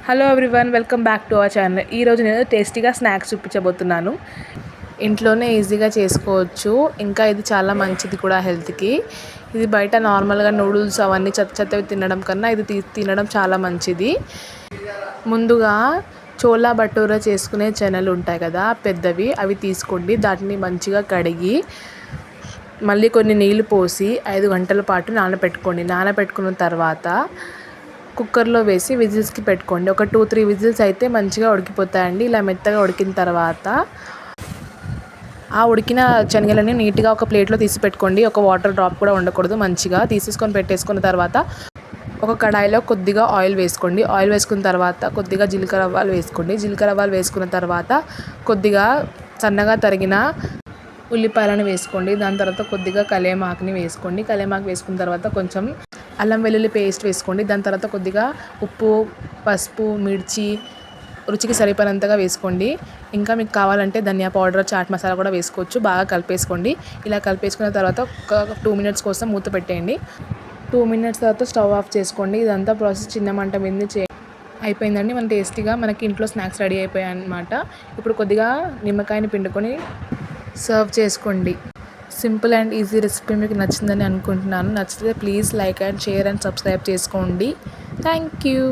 Hello everyone, welcome back to our channel. ఈరోజు నేను టేస్టీగా స్నాక్స్ చూపించబోతున్నాను. ఇంట్లోనే ఈజీగా చేసుకోవచ్చు. ఇంకా ఇది చాలా మంచిది కూడా హెల్త్కి. ఇది బయట నార్మల్గా నూడిల్స్ అవన్నీ చెత్తవి తినడం కన్నా ఇది తినడం చాలా మంచిది. ముందుగా చోలా భటూరా చేసుకునే చెనలు ఉంటాయి కదా పెద్దవి, అవి తీసుకోండి. దాటిని మంచిగా కడిగి మళ్ళీ కొన్ని నీళ్లు పోసి 5 గంటల పాటు నానబెట్టుకోండి. నానబెట్టుకున్న తర్వాత కుక్కర్లో వేసి విజిల్స్కి పెట్టుకోండి. ఒక 2-3 విజిల్స్ అయితే మంచిగా ఉడికిపోతాయండి. ఇలా మెత్తగా ఉడికిన తర్వాత ఆ ఉడికిన శనగలని నీట్గా ఒక ప్లేట్లో తీసి పెట్టుకోండి. ఒక వాటర్ డ్రాప్ కూడా ఉండకూడదు. మంచిగా తీసేసుకొని పెట్టేసుకున్న తర్వాత ఒక కడాయిలో కొద్దిగా ఆయిల్ వేసుకోండి. ఆయిల్ వేసుకున్న తర్వాత కొద్దిగా జీలకర్ర ఆవాలు వేసుకోండి. జీలకర్ర ఆవాలు వేసుకున్న తర్వాత కొద్దిగా సన్నగా తరిగిన ఉల్లిపాయలను వేసుకోండి. దాని తర్వాత కొద్దిగా కలేమాకుని వేసుకోండి. కలేమాకు వేసుకున్న తర్వాత కొంచెం అల్లం వెల్లుల్లి పేస్ట్ వేసుకోండి. దాని తర్వాత కొద్దిగా ఉప్పు, పసుపు, మిర్చి రుచికి సరిపడినంతగా వేసుకోండి. ఇంకా మీకు కావాలంటే ధనియా పౌడర్, చాట్ మసాలా కూడా వేసుకోవచ్చు. బాగా కలిపేసుకోండి. ఇలా కలిపేసుకున్న తర్వాత ఒక 2 మినిట్స్ కోసం మూత పెట్టేయండి. 2 మినిట్స్ తర్వాత స్టవ్ ఆఫ్ చేసుకోండి. ఇదంతా ప్రాసెస్ చిన్న మంట మీద అయిపోయిందండి. మన టేస్టీగా మనకి ఇంట్లో స్నాక్స్ రెడీ అయిపోయాయి అన్నమాట. ఇప్పుడు కొద్దిగా నిమ్మకాయని పిండుకొని సర్వ్ చేసుకోండి. సింపుల్ అండ్ ఈజీ రెసిపీ మీకు నచ్చిందని అనుకుంటున్నాను. నచ్చితే please like and share and subscribe చేసుకోండి. Thank you.